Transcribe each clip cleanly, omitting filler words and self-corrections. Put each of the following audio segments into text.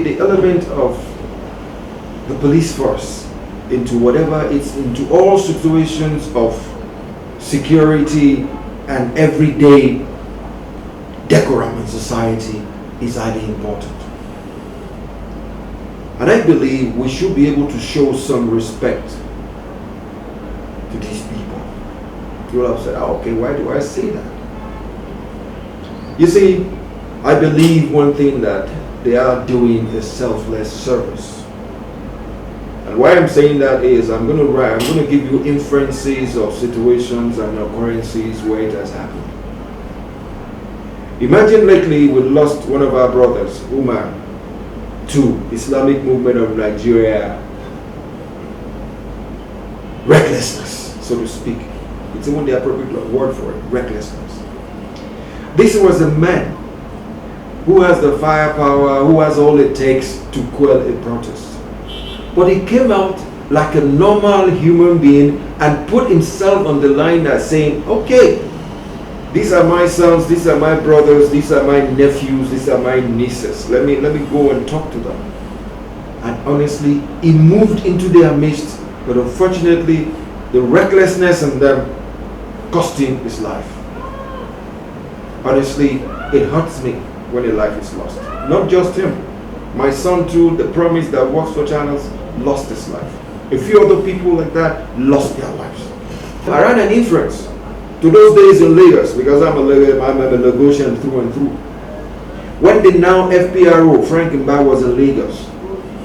the element of the police force into into all situations of security and everyday decorum in society is highly important. And I believe we should be able to show some respect to these people. People have said, okay, why do I say that? You see, I believe one thing that they are doing is selfless service. And why I'm saying that is I'm going to give you inferences of situations and occurrences where it has happened. Imagine lately we lost one of our brothers, Umar, to Islamic movement of Nigeria. Recklessness, so to speak. It's even the appropriate word for it, recklessness. This was a man who has the firepower, who has all it takes to quell a protest. But he came out like a normal human being and put himself on the line as saying, okay, these are my sons, these are my brothers, these are my nephews, these are my nieces. Let me go and talk to them. And honestly, he moved into their midst, but unfortunately, the recklessness in them cost him his life. Honestly, it hurts me when a life is lost. Not just him. My son too, the promise that works for channels, lost his life. A few other people like that lost their lives. I ran an inference to those days in Lagos, because I'm a Lagosian through and through. When the now FPRO, Frank Mba, was in Lagos,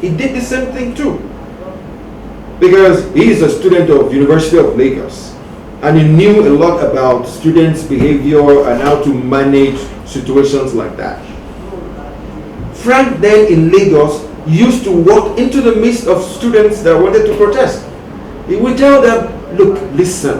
he did the same thing too. Because he is a student of University of Lagos. And he knew a lot about students' behavior and how to manage situations like that. Frank then in Lagos used to walk into the midst of students that wanted to protest. He would tell them, look, listen,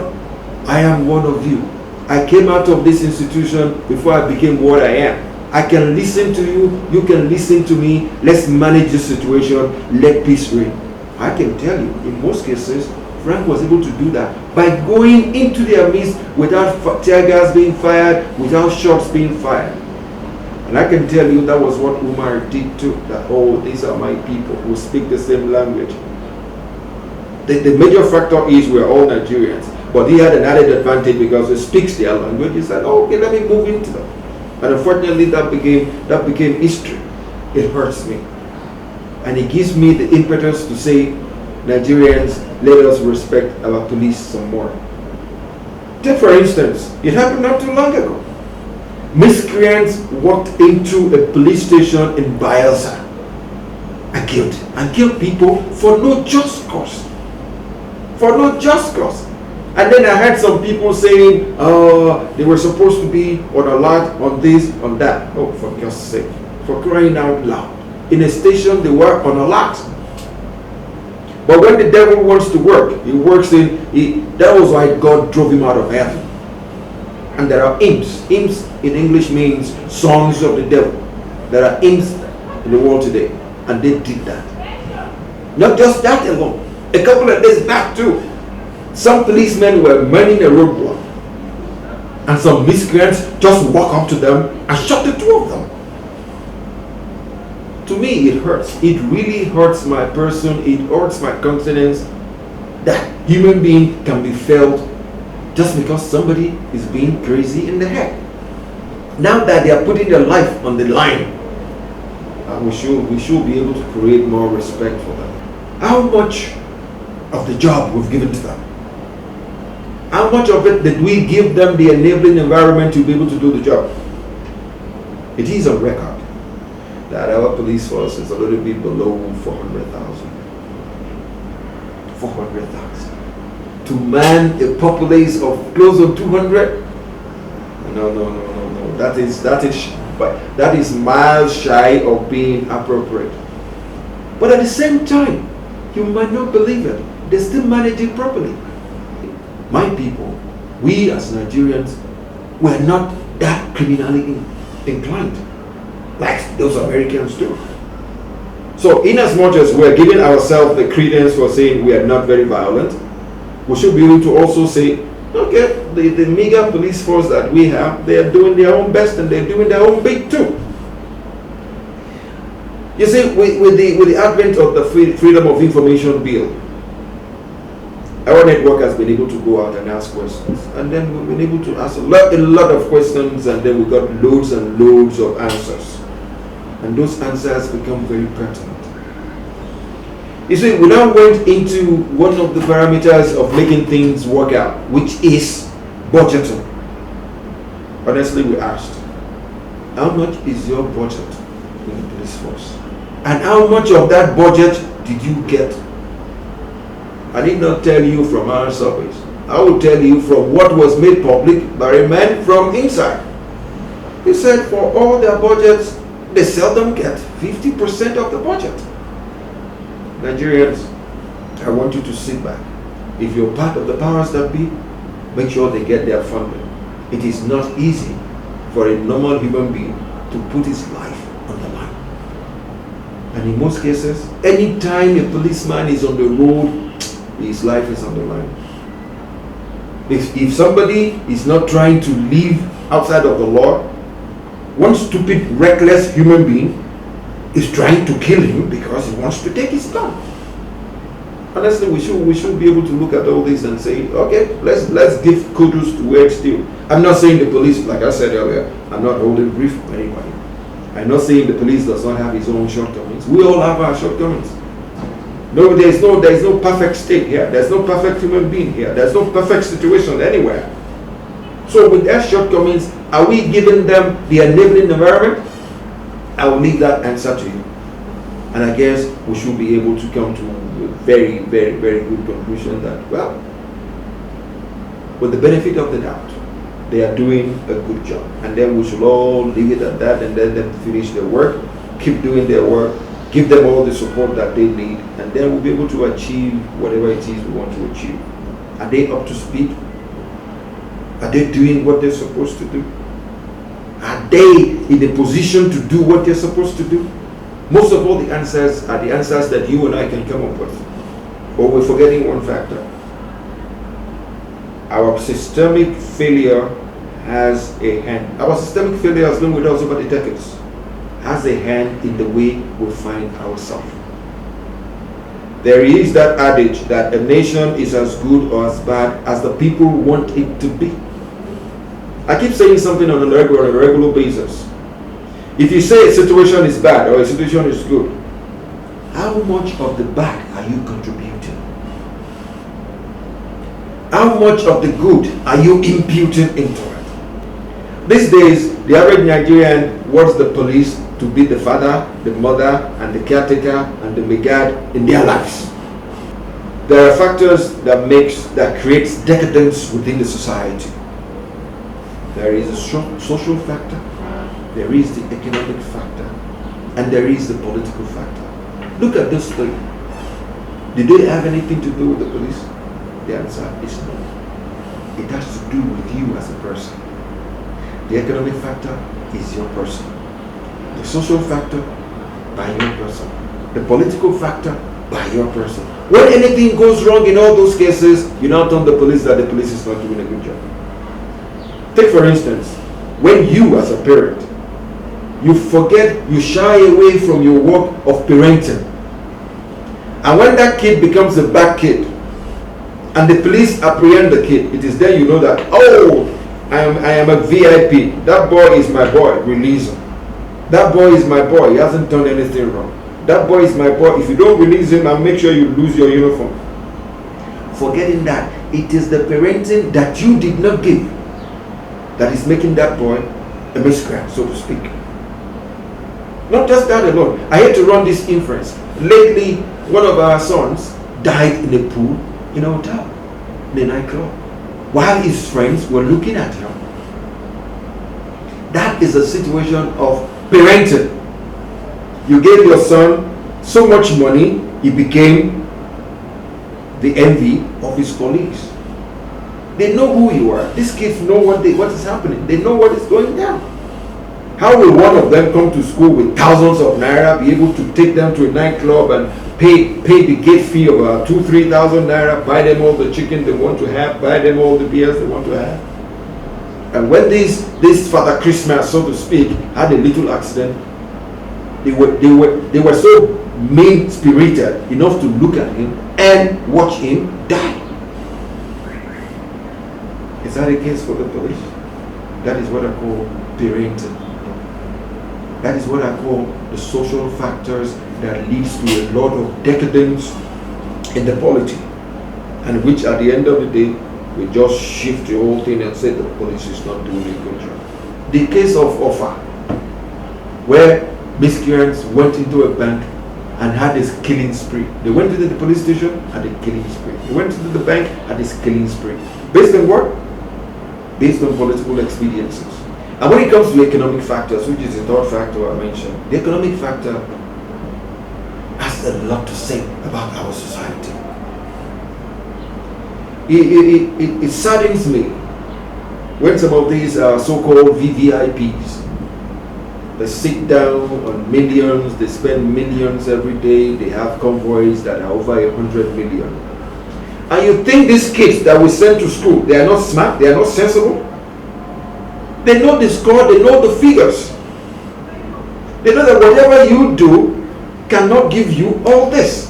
I am one of you. I came out of this institution before I became what I am. I can listen to you, you can listen to me, let's manage this situation, let peace reign. I can tell you, in most cases, Frank was able to do that by going into their midst without tear gas being fired, without shots being fired. And I can tell you that was what Umar did too, that, oh, these are my people who speak the same language. The major factor is we're all Nigerians, but he had an added advantage because he speaks their language. He said, oh, okay, let me move into them. And unfortunately, that became history. It hurts me. And it gives me the impetus to say, Nigerians, let us respect our police some more. Take for instance, it happened not too long ago. Miscreants walked into a police station in Bayelsa and killed people for no just cause. For no just cause. And then I heard some people saying, they were supposed to be on alert on this, on that. Oh, for God's sake. For crying out loud. In a station, they were on alert. But when the devil wants to work, he works that was why God drove him out of heaven. And there are imps. Imps in English means sons of the devil. There are imps in the world today. And they did that. Not just that alone. A couple of days back too, some policemen were manning a roadblock. And some miscreants just walk up to them and shot the two of them. To me, it hurts. It really hurts my person. It hurts my conscience that human being can be felt just because somebody is being crazy in the head. Now that they are putting their life on the line, we should be able to create more respect for them. How much of the job we've given to them? How much of it did we give them the enabling environment to be able to do the job? It is on record that our police force is a little bit below 400,000. 400,000. To man a populace of close to 200? No. That is miles shy of being appropriate. But at the same time, you might not believe it, they still manage it properly. My people, we as Nigerians, we're not that criminally inclined like those Americans do. So in as much as we're giving ourselves the credence for saying we are not very violent, we should be able to also say, okay, the meager police force that we have, they are doing their own best and they're doing their own bit too. You see, with the advent of the Freedom of Information Bill, our network has been able to go out and ask questions, and then we've been able to ask a lot of questions, and then we got loads and loads of answers, and those answers become very pertinent. You see, we now went into one of the parameters of making things work out, which is budgeting. Honestly, we asked, how much is your budget in the police force? And how much of that budget did you get? I did not tell you from our surveys. I will tell you from what was made public by a man from inside. He said for all their budgets, they seldom get 50% of the budget. Nigerians, I want you to sit back. If you're part of the powers that be, make sure they get their funding. It is not easy for a normal human being to put his life on the line. And in most cases, any time a policeman is on the road, his life is on the line. If somebody is not trying to live outside of the law, one stupid, reckless human being is trying to kill him because he wants to take his gun. Honestly, we should be able to look at all this and say, okay, let's give kudos to where it's due. I'm not saying the police, like I said earlier, I'm not holding brief with anybody. I'm not saying the police does not have its own shortcomings. We all have our shortcomings. No, there is no perfect state here. There's no perfect human being here. There's no perfect situation anywhere. So with their shortcomings, are we giving them the enabling environment? I will leave that answer to you. And I guess we should be able to come to a very, very, very good conclusion that, well, with the benefit of the doubt, they are doing a good job. And then we should all leave it at that and let them finish their work, keep doing their work, give them all the support that they need, and then we'll be able to achieve whatever it is we want to achieve. Are they up to speed? Are they doing what they're supposed to do? Are they in a position to do what they're supposed to do? Most of all, the answers are the answers that you and I can come up with. But we're forgetting one factor. Our systemic failure has a hand. Our systemic failure has been with us over the decades. Has a hand in the way we find ourselves. There is that adage that a nation is as good or as bad as the people want it to be. I keep saying something on a regular basis. If you say a situation is bad or a situation is good, how much of the bad are you contributing? How much of the good are you imputing into it? These days, the average Nigerian wants the police to be the father, the mother, and the caretaker, and the megad in their lives. There are factors that creates decadence within the society. There is a social factor, there is the economic factor, and there is the political factor. Look at this thing. Did they have anything to do with the police? The answer is no. It has to do with you as a person. The economic factor is your person. The social factor, by your person. The political factor, by your person. When anything goes wrong in all those cases, you now tell the police that the police is not doing a good job. Take for instance, when you as a parent, you shy away from your work of parenting. And when that kid becomes a bad kid, and the police apprehend the kid, it is then you know that, oh, I am a VIP. That boy is my boy, release him. That boy is my boy, he hasn't done anything wrong. That boy is my boy, if you don't release him, I'll make sure you lose your uniform. Forgetting that, it is the parenting that you did not give that is making that boy a miscreant, so to speak. Not just that alone. I had to run this inference. Lately, one of our sons died in a pool in a hotel, in a nightclub, while his friends were looking at him. That is a situation of parenting. You gave your son so much money, he became the envy of his colleagues. They know who you are. These kids know what is happening. They know what is going down. How will one of them come to school with thousands of naira, be able to take them to a nightclub and pay the gate fee of 2,000-3,000 naira, buy them all the chicken they want to have, buy them all the beers they want to have? And when this Father Christmas, so to speak, had a little accident, They were so mean-spirited enough to look at him and watch him die. Is that a case for the police? That is what I call parenting. That is what I call the social factors that leads to a lot of decadence in the polity, and which at the end of the day, we just shift the whole thing and say the police is not doing a good job. The case of Offa, where miscreants went into a bank and had this killing spree. They went into the police station and a killing spree. They went into the bank and this killing spree. Based on what? Based on political expediencies. And when it comes to economic factors, which is the third factor I mentioned, the economic factor has a lot to say about our society. It saddens me when some of these so-called VVIPs, they sit down on millions, they spend millions every day, they have convoys that are over 100 million. And you think these kids that we send to school, they are not smart, they are not sensible? They know the score, they know the figures. They know that whatever you do cannot give you all this.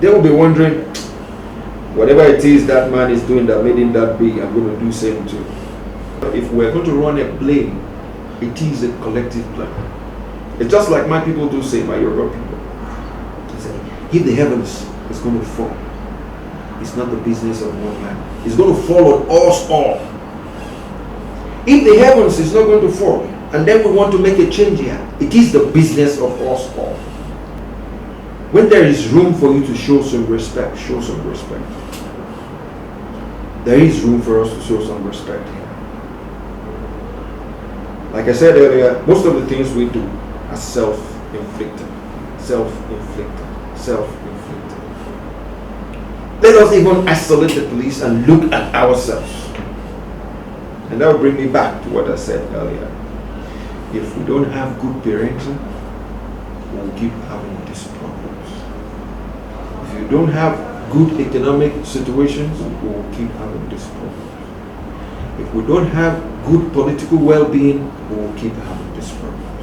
They will be wondering, whatever it is that man is doing that made him that big, I'm going to do the same too. If we're going to run a plane, it is a collective plan. It's just like my people do say, my Yoruba people. They say, if the heavens is going to fall, it's not the business of one man. It's going to fall on us all. If the heavens is not going to fall, and then we want to make a change here, it is the business of us all. When there is room for you to show some respect, show some respect. There is room for us to show some respect here. Like I said earlier, most of the things we do are self-inflicted. Self-inflicted. Self-inflicted. Let us even isolate the police and look at ourselves. And that will bring me back to what I said earlier. If we don't have good parenting, we'll keep having these problems. If you don't have good economic situations, we will keep having these problems. If we don't have good political well-being, we will keep having this problem.